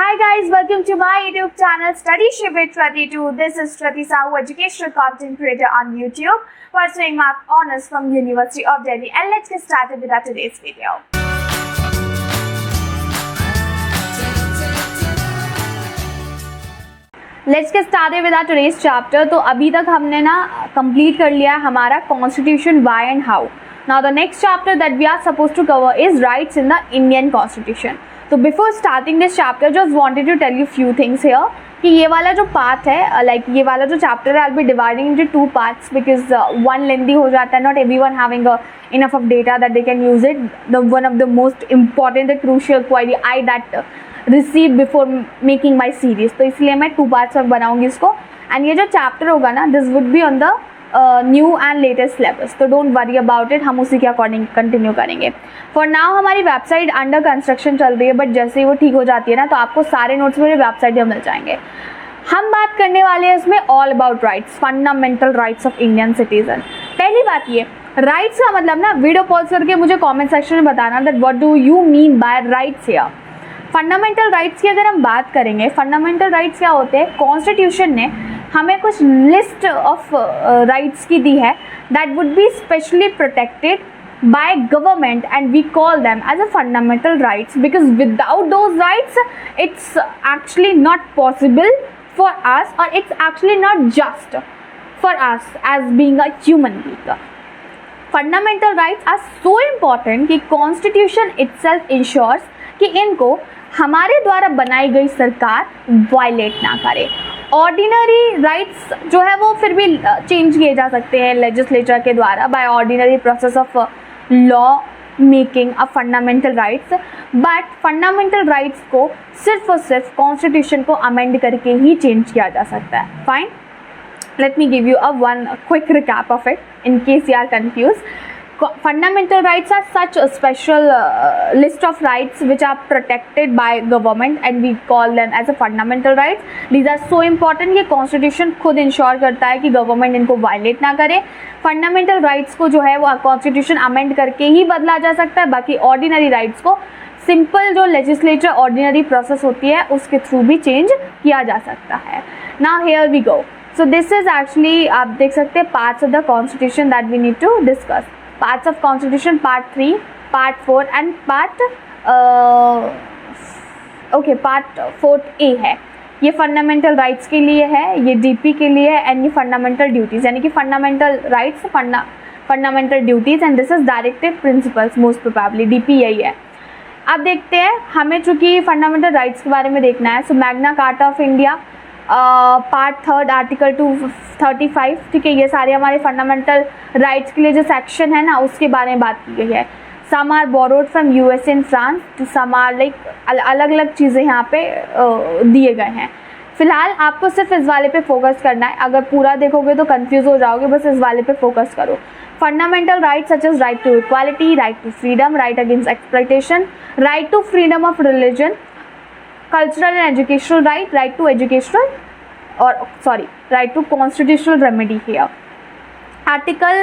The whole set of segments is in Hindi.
Hi guys, welcome to my YouTube channel Study Ship with Shruti 2. This is Shruti Sahu, educational content creator on YouTube, pursuing my honors from University of Delhi. And let's get started with our today's video. Let's get started with our today's chapter. तो अभी तक हमने ना complete कर लिया हमारा Constitution why and how. Now the next chapter that we are supposed to cover is rights in the Indian Constitution. तो before starting this chapter, just wanted to tell you few things here. कि ये वाला जो पार्ट है, like ये वाला जो चैप्टर है, I'll be dividing into two parts because one lengthy हो जाता है. Not everyone having enough of data that they can use it. The one of the most important, the crucial query I that received before making my series. तो इसलिए मैं two parts में बनाऊंगी इसको. And ये जो चैप्टर होगा ना, this would be on the new and latest syllabus. तो डोंट वरी अबाउट इट, हम उसी के अकॉर्डिंग कंटिन्यू करेंगे. फॉर नाउ हमारी वेबसाइट अंडर कंस्ट्रक्शन चल रही है, बट जैसे ही वो ठीक हो जाती है ना, तो आपको सारे नोट्स मेरे वेबसाइट पर मिल जाएंगे. हम बात करने वाले हैं इसमें all about rights, fundamental rights of Indian citizen. पहली बात ये, राइट्स का मतलब ना, वीडियो पॉज करके मुझे कॉमेंट सेक्शन में बताना that what do you mean by rights here. Fundamental rights की अगर हम बात करेंगे, फंडामेंटल राइट्स क्या होते हैं? कॉन्स्टिट्यूशन ने हमें कुछ लिस्ट ऑफ राइट्स की दी है that would be specially protected by government and we call them as a fundamental rights because without those rights it's actually not possible for us और it's actually not just for us as being a human being. Fundamental rights are so important कि कॉन्स्टिट्यूशन इटसेल्फ इंश्योर्स कि इनको हमारे द्वारा बनाई गई सरकार वायलेट ना करे. ऑर्डिनरी राइट्स जो है वो फिर भी चेंज किए जा सकते हैं लेजिस्लेचर के द्वारा by ordinary process of law making a fundamental rights, but fundamental rights को सिर्फ और सिर्फ कॉन्स्टिट्यूशन को अमेंड करके ही चेंज किया जा सकता है. Fine, let me give you a one quick recap of it in case you are confused. Fundamental rights are such a special list of rights which are protected by government and we call them as a fundamental rights. These are so important कि constitution खुद ensure करता है कि government इनको violate ना करे. fundamental rights को जो है वो constitution amend करके ही बदला जा सकता है, बाकी ordinary rights को सिंपल जो legislature ordinary process होती है उसके थ्रू भी चेंज किया जा सकता है. Now here we go. So this is actually आप देख सकते हैं parts of the constitution that we need to discuss. Parts of constitution part 3, part 4 and part 4A है. ये फंडामेंटल राइट्स के लिए है, ये डीपी के लिए है एंड ये फंडामेंटल ड्यूटीज़, यानी कि fundamental rights fundamental duties and this is directive principles. Most probably DP यही है. अब देखते हैं, हमें चूँकि फंडामेंटल राइट्स के बारे में देखना है. So Magna Carta of India part 3 article 235, ठीक है, ये सारे हमारे फंडामेंटल राइट्स के लिए जो सेक्शन है ना उसके बारे में बात की गई है. Some are borrowed from USA and France, some are like अलग अलग चीज़ें यहाँ पे दिए गए हैं. फिलहाल आपको सिर्फ इस वाले पे फोकस करना है, अगर पूरा देखोगे तो कंफ्यूज हो जाओगे, बस इस वाले पे फोकस करो. Fundamental rights such as right to equality, right to freedom, right against exploitation, right to freedom of religion, cultural and educational right to educational right to constitutional remedy here. Article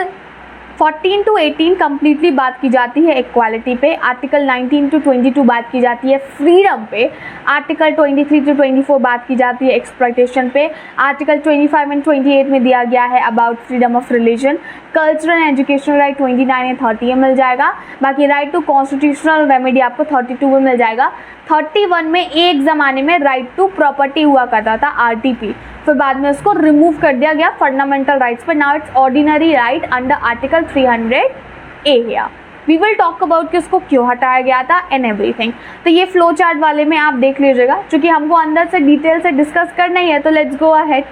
14 to 18 completely बात की जाती है इक्वालिटी पे. आर्टिकल 19 to 22 बात की जाती है फ्रीडम पे. आर्टिकल 23 to 24 बात की जाती है एक्सप्लॉयटेशन पे. आर्टिकल 25 एंड 28 में दिया गया है about freedom of religion. Cultural and educational right 29 and 30 में मिल जाएगा. बाकी राइट टू कॉन्स्टिट्यूशनल रेमेडी आपको 32 में मिल जाएगा. 31 में एक ज़माने में राइट टू प्रॉपर्टी हुआ करता था, आरटीपी, फिर बाद में उसको रिमूव कर दिया गया फंडामेंटल राइट्स पर. Now it's ordinary right under article 300A here. We will talk about कि उसको क्यों हटाया गया था एंड एवरीथिंग. तो ये फ्लो चार्ट वाले में आप देख लीजिएगा, क्योंकि हमको अंदर से डिटेल से डिस्कस करना ही है. तो let's go ahead.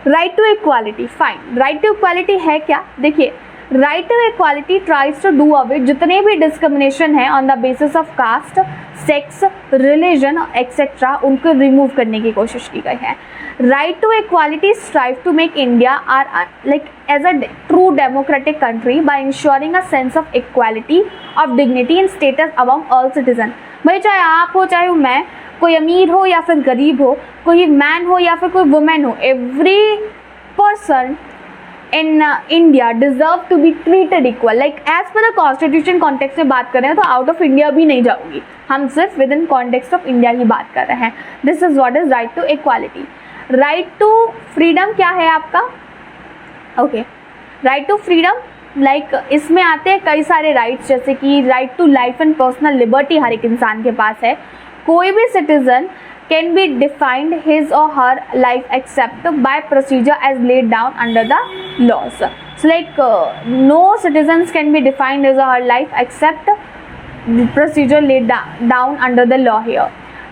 Right to equality, fine. Right to equality है क्या? देखिए, right to equality tries to do away जितने भी डिस्क्रिमिनेशन है on the basis of caste, sex, religion etcetera, उनको रिमूव करने की कोशिश की गई है. Right to equality strive to make India are like as a true democratic country by ensuring a sense of equality of dignity and status among all citizen. भाई चाहे आप हो चाहे मैं, कोई अमीर हो या फिर गरीब हो, कोई मैन हो या फिर कोई वुमेन हो, every person in India deserve to be treated equal, like as per the constitution context में बात कर रहे हैं तो आउट ऑफ इंडिया भी नहीं जाऊंगी, हम सिर्फ within context of India की बात कर रहे हैं. This is what is right to equality. Right to freedom क्या है आपका? Okay, right to freedom like इसमें आते हैं कई सारे राइट्स, जैसे कि right to life and personal liberty हर एक इंसान के पास है. कोई भी citizen can be defined his or her life except by procedure as laid down under the laws. So like no citizens can be defined his or her life except the procedure laid down under the law here.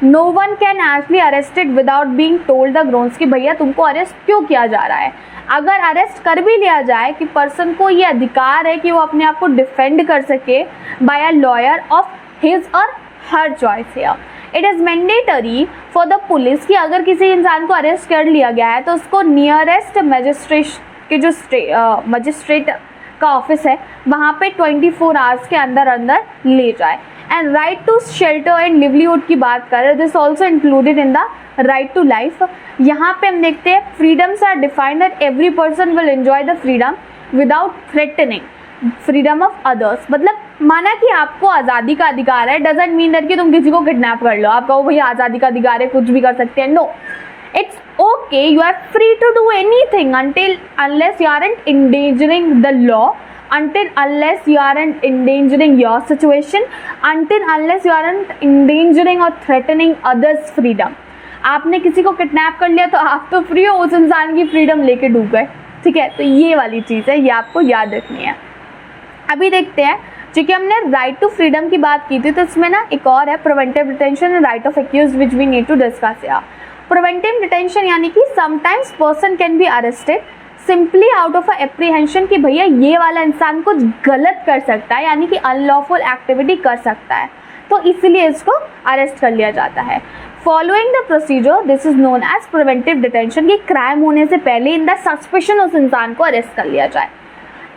No one can actually arrested without being told the grounds कि भैया तुमको अरेस्ट क्यों किया जा रहा है. अगर अरेस्ट कर भी लिया जाए कि पर्सन को ये अधिकार है कि वो अपने आप को डिफेंड कर सके by a lawyer of his और हर choice here. It is mandatory for the police कि अगर किसी इंसान को अरेस्ट कर लिया गया है तो उसको नियरेस्ट मजिस्ट्रेट के जो मजिस्ट्रेट का ऑफिस है वहाँ पे 24 आवर्स के अंदर अंदर ले जाए. And right to shelter and livelihood की बात करें, this also included in the right to life. यहाँ पे हम देखते हैं freedoms are defined that every person will enjoy the freedom without threatening freedom of others. मतलब माना कि आपको आज़ादी का अधिकार है, डजेंट मीन दैट कि तुम किसी को किडनैप कर लो, आप कहो भैया आज़ादी का अधिकार है कुछ भी कर सकते हैं. No, it's okay, you are free to do anything until unless you aren't endangering the law, until unless you aren't endangering your situation, until unless you aren't endangering or threatening others' freedom. आपने किसी को किडनैप कर लिया तो आप तो फ्री हो, उस इंसान की फ्रीडम लेके डूब गए. ठीक है, तो ये वाली चीज़ है, ये आपको याद रखनी है. अभी देखते हैं, क्योंकि हमने राइट टू फ्रीडम की बात की थी तो इसमें ना एक और है preventive detention and right of accuse which we need to discuss here. Preventive detention यानी कि sometimes person can be arrested simply out of a apprehension कि भैया ये वाला इंसान कुछ गलत कर सकता है, यानी कि अनलॉफुल एक्टिविटी कर सकता है, तो इसलिए इसको अरेस्ट कर लिया जाता है. Following the procedure this is known as preventive detention कि क्राइम होने से पहले इन द सस्पेशन उस इंसान को अरेस्ट कर लिया जाए.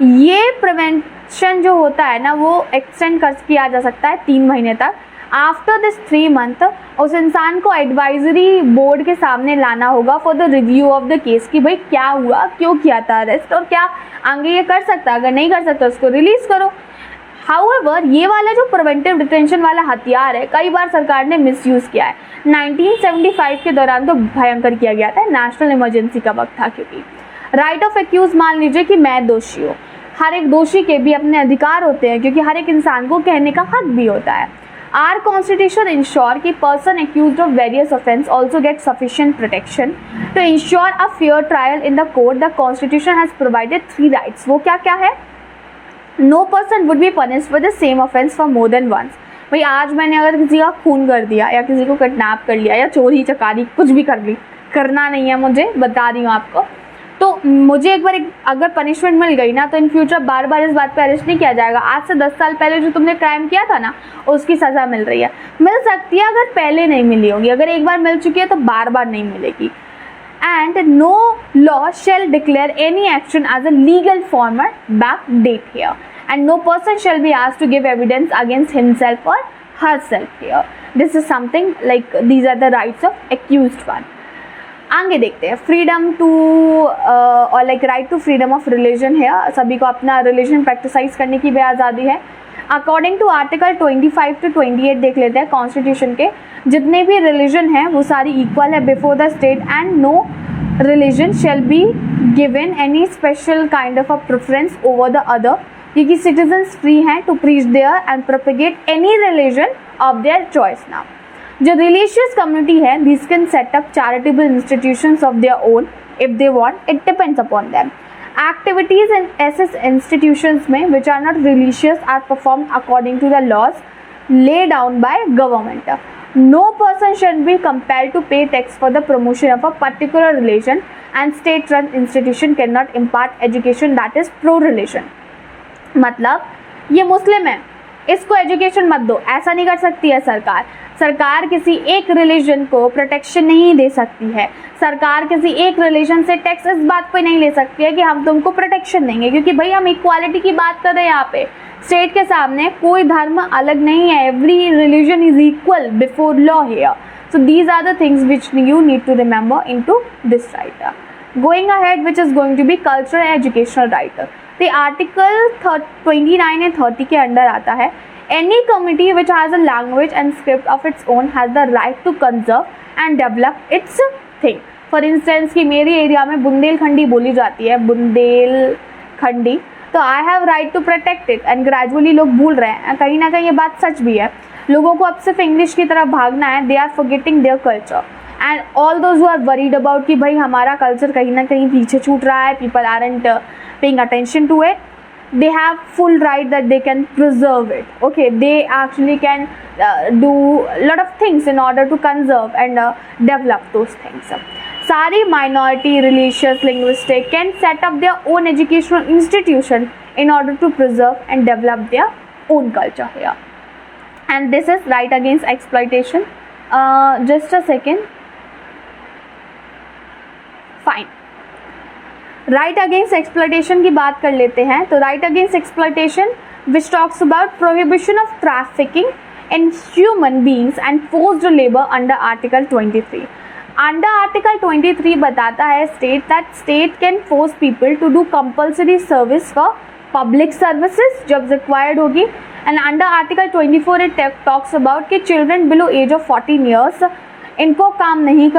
ये प्रिवेंशन जो होता है ना वो एक्सटेंड कर किया जा सकता है 3 महीने तक. आफ्टर दिस 3 मंथ उस इंसान को एडवाइजरी बोर्ड के सामने लाना होगा for the review of the case कि भाई क्या हुआ, क्यों किया था अरेस्ट और क्या आगे ये कर सकता है, अगर नहीं कर सकता उसको रिलीज करो. हाउएवर ये वाला जो प्रिवेंटिव डिटेंशन वाला हथियार है कई बार सरकार ने मिसयूज़ किया है. 1975 के दौरान तो भयंकर किया गया था, नेशनल इमरजेंसी का वक्त था. क्योंकि राइट ऑफ एक्यूज मान लीजिए कि मैं दोषी हूँ, हर एक दोषी के भी अपने अधिकार होते हैं क्योंकि हर एक इंसान को कहने का हक भी होता है. आर कॉन्स्टिट्यूशन इंश्योर कि person accused of various offence also get sufficient protection. To ensure a fair trial in the court the constitution has provided 3 rights. वो क्या क्या है? No person would be punished for the same offence for more than once. भाई आज मैंने अगर किसी का खून कर दिया या किसी को किडनैप कर लिया या चोरी चकारी कुछ भी कर ली, करना नहीं है मुझे, बता रही हूँ आपको, तो मुझे एक बार अगर पनिशमेंट मिल गई ना तो इन फ्यूचर बार बार इस बात पे अरेस्ट नहीं किया जाएगा. आज से 10 साल पहले जो तुमने क्राइम किया था ना उसकी सज़ा मिल रही है, मिल सकती है अगर पहले नहीं मिली होगी, अगर एक बार मिल चुकी है तो बार बार नहीं मिलेगी. And no law shall declare any action as a legal former back date here and no person shall be asked to give evidence against himself और herself here. This is something like these are the rights of accused one. आगे देखते हैं फ्रीडम टू और like right to freedom of religion है. सभी को अपना रिलीजन प्रैक्टिसाइज करने की भी आज़ादी है. अकॉर्डिंग टू आर्टिकल 25 to 28 देख लेते हैं कॉन्स्टिट्यूशन के. जितने भी रिलीजन हैं वो सारी इक्वल है before the state and no religion shall be given any special kind of a preference over the other, क्योंकि सिटीजन्स फ्री हैं to preach their and propagate any religion of their choice. Now जो रिलीजियस कम्युनिटी है this can set up charitable institutions of their own if they want, it depends upon them. Activities in ऐसे इंस्टीट्यूशंस में which are not religious are perform according to the laws lay down by government. No person should be compelled to pay tax for the promotion of a particular religion and state run institution can not impart education that is pro religion. मतलब ये मुस्लिम है, इसको एजुकेशन मत दो, ऐसा नहीं कर सकती है सरकार. सरकार किसी एक रिलीजन को प्रोटेक्शन नहीं दे सकती है. सरकार किसी एक रिलीजन से टैक्स इस बात पे नहीं ले सकती है कि हम तुमको प्रोटेक्शन देंगे, क्योंकि भाई हम इक्वालिटी की बात कर रहे हैं यहाँ पे. स्टेट के सामने कोई धर्म अलग नहीं है, every religion is equal before law here. So these are the things which you need to remember in to this right. Going ahead, which is going to be cultural and educational right. The article 29 and 30 के अंडर आता है, any community which has a language and script of its own has the right to conserve and develop its thing. For instance कि मेरे एरिया में बुंदेलखंडी बोली जाती है, बुंदेलखंडी, तो I have right to protect it. And gradually लोग भूल रहे हैं, कहीं ना कहीं ये बात सच भी है. लोगों को अब सिर्फ इंग्लिश की तरफ भागना है. They are forgetting their culture. And all those who are worried about कि भाई हमारा कल्चर कहीं ना कहीं पीछे छूट रहा है, people aren't paying attention to it, they have full right that they can preserve it. Okay, they actually can do a lot of things in order to conserve and develop those things. Sari minority, religious, linguistic can set up their own educational institution in order to preserve and develop their own culture here. And this is right against exploitation. Just a second. Fine. Right against exploitation की बात कर लेते हैं. तो right against exploitation which talks about prohibition of trafficking in human beings and forced labour under article 23. Under article 23 बताता है state that state can force people to do compulsory service for public services जब रिक्वायर्ड होगी. And under article 24 it talks about कि children below age of 14 years इनको काम नहीं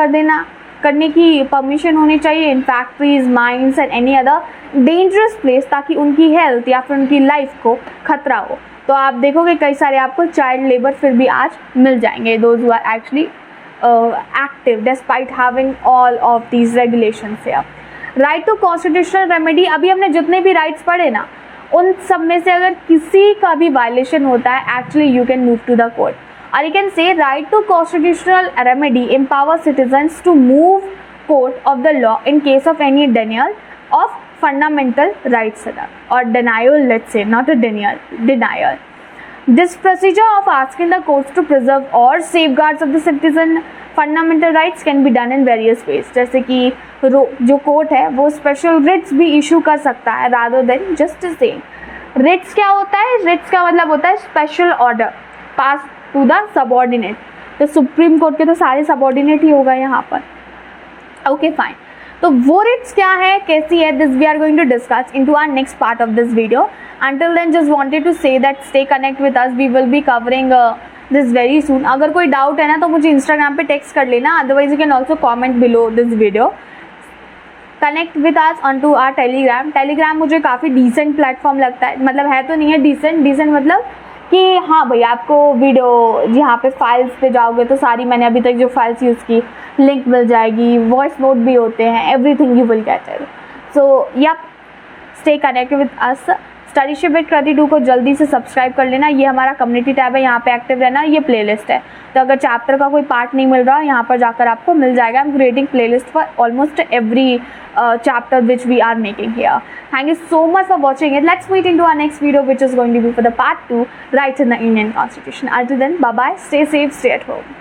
करने की परमिशन होनी चाहिए in factories, mines and any other dangerous place, ताकि उनकी हेल्थ या फिर उनकी लाइफ को खतरा हो. तो आप देखोगे कई सारे आपको चाइल्ड लेबर फिर भी आज मिल जाएंगे, those who are actually active despite having all of these regulations here. Right to constitutional remedy. अभी हमने जितने भी राइट्स पढ़े ना, उन सब में से अगर किसी का भी वायलेशन होता है, actually you can move to the court. Or you can say right to constitutional remedy empowers citizens to move court of the law in case of any denial of fundamental rights or denial, let's say, not a denial. This procedure of asking the courts to preserve or safeguards of the citizen fundamental rights can be done in various ways. जैसे कि जो कोर्ट है वो स्पेशल रिट्स भी इशू कर सकता है rather than just saying. Writs क्या होता है? रिट्स का मतलब होता है special order pass to the subordinate. तो सुप्रीम कोर्ट के तो सारे सबॉर्डिनेट ही होगा यहाँ पर. Okay fine. तो वो रिट्स क्या है, कैसी है, this we are going to discuss into our next part of this video. Until then just wanted to say that stay connect with us, we will be covering this very सून. अगर कोई डाउट है ना तो मुझे इंस्टाग्राम पे टेक्स्ट कर लेना, otherwise you can also comment below this video. Connect with us on to our Telegram मुझे काफ़ी डिसेंट प्लेटफॉर्म लगता है. मतलब है तो नहीं है डिसेंट मतलब कि हाँ भाई आपको वीडियो जहाँ पे फाइल्स पे जाओगे तो सारी मैंने अभी तक जो फाइल्स यूज़ की लिंक मिल जाएगी, वॉइस नोट भी होते हैं, everything you will get it. So yup, stay connect with us. Studyship with Kriti 2 को जल्दी से सब्सक्राइब कर लेना. ये हमारा कम्युनिटी टैब है, यहाँ पे एक्टिव रहना. ये प्लेलिस्ट है, तो अगर चैप्टर का कोई पार्ट नहीं मिल रहा यहाँ पर जाकर आपको मिल जाएगा. I am creating playlist for almost every chapter which we are making here. Thank you so much for watching it. Let's meet into our next video, which is going to be for the part 2, rights in the Indian Constitution. Until then, bye bye, stay safe, stay at home.